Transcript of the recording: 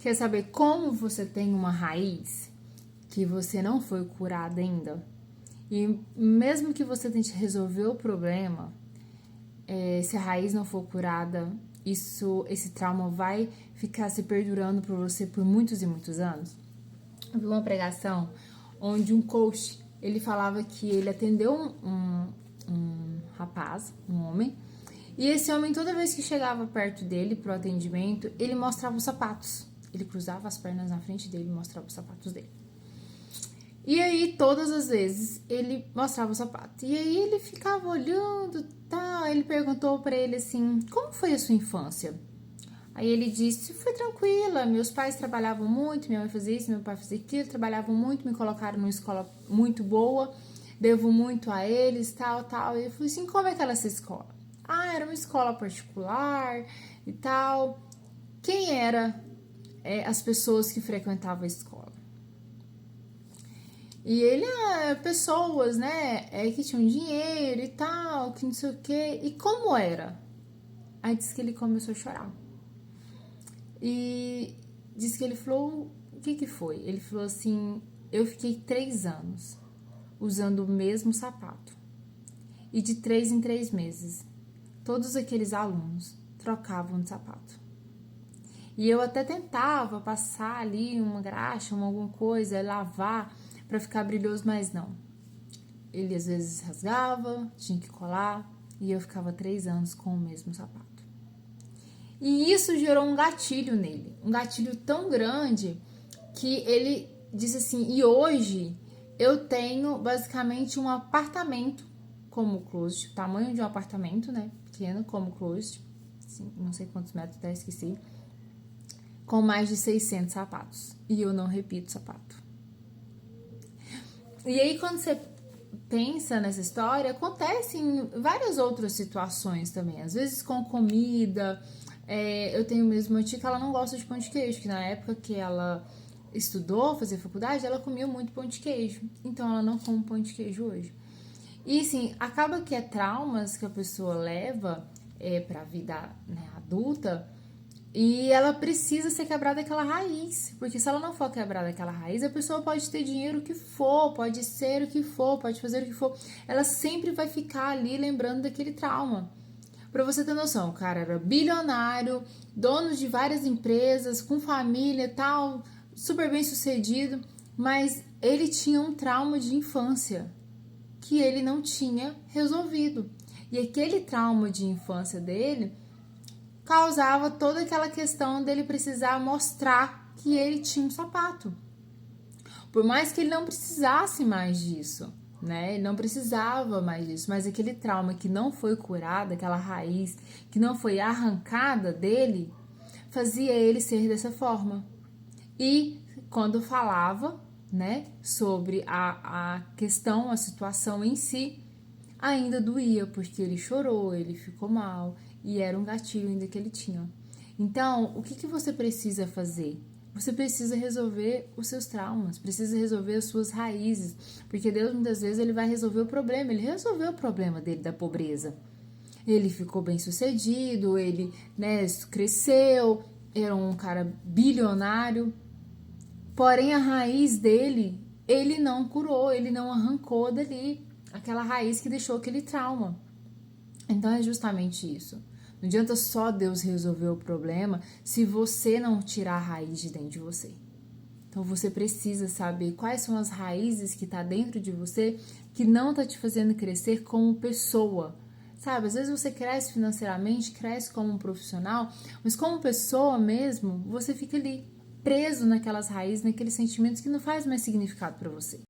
Quer saber como você tem uma raiz que você não foi curada ainda? E mesmo que você tente resolver o problema, se a raiz não for curada, esse trauma vai ficar se perdurando por você por muitos e muitos anos. Eu vi uma pregação onde um coach, ele falava que ele atendeu um rapaz, um homem, e esse homem, toda vez que chegava perto dele pro atendimento, ele mostrava os sapatos. Ele cruzava as pernas na frente dele e mostrava os sapatos dele. E aí, todas as vezes, ele mostrava o sapato. E aí, ele ficava olhando, tal. Ele perguntou pra ele assim, como foi a sua infância? Aí ele disse, foi tranquila, meus pais trabalhavam muito, minha mãe fazia isso, meu pai fazia aquilo, trabalhavam muito, me colocaram numa escola muito boa, devo muito a eles, tal. E eu falei assim, como é que era essa escola? Ah, era uma escola particular e tal. Quem eram as pessoas que frequentavam a escola? E ele, pessoas, né, que tinham dinheiro e tal, que não sei o quê. E como era? Aí disse que ele começou a chorar. E disse que ele falou, o que foi? Ele falou assim, eu fiquei 3 anos usando o mesmo sapato. E de 3 em 3 meses, todos aqueles alunos trocavam de sapato. E eu até tentava passar ali uma graxa, alguma coisa, lavar para ficar brilhoso, mas não. Ele às vezes rasgava, tinha que colar, e eu ficava 3 anos com o mesmo sapato. E isso gerou um gatilho nele, um gatilho tão grande que ele disse assim, e hoje eu tenho basicamente um apartamento como closet, tamanho de um apartamento, né, pequeno como closet, assim, não sei quantos metros, até esqueci, com mais de 600 sapatos, e eu não repito sapato. E aí quando você pensa nessa história, acontece em várias outras situações também, às vezes com comida. Eu tenho mesmo uma tia que ela não gosta de pão de queijo, que na época que ela estudou, fazia faculdade, ela comia muito pão de queijo, então ela não come pão de queijo hoje. E assim, acaba que é traumas que a pessoa leva pra vida, né, adulta, e ela precisa ser quebrada daquela raiz, porque se ela não for quebrada daquela raiz, a pessoa pode ter dinheiro o que for, pode ser o que for, pode fazer o que for, ela sempre vai ficar ali lembrando daquele trauma. Pra você ter noção, o cara era bilionário, dono de várias empresas, com família e tal, super bem sucedido, mas ele tinha um trauma de infância que ele não tinha resolvido. E aquele trauma de infância dele causava toda aquela questão dele precisar mostrar que ele tinha um sapato. Por mais que ele não precisasse mais disso, né? Ele não precisava mais disso, mas aquele trauma que não foi curado, aquela raiz que não foi arrancada dele, fazia ele ser dessa forma. E quando falava, né, sobre a questão, a situação em si, ainda doía, porque ele chorou, ele ficou mal, e era um gatilho ainda que ele tinha. Então, o que você precisa fazer? Você precisa resolver os seus traumas, precisa resolver as suas raízes, porque Deus muitas vezes ele vai resolver o problema. Ele resolveu o problema dele da pobreza. Ele ficou bem sucedido, ele, né, cresceu, era um cara bilionário, porém a raiz dele, ele não curou, ele não arrancou dali aquela raiz que deixou aquele trauma. Então é justamente isso. Não adianta só Deus resolver o problema se você não tirar a raiz de dentro de você. Então você precisa saber quais são as raízes que tá dentro de você que não tá te fazendo crescer como pessoa. Sabe, às vezes você cresce financeiramente, cresce como um profissional, mas como pessoa mesmo, você fica ali preso naquelas raízes, naqueles sentimentos que não faz mais significado para você.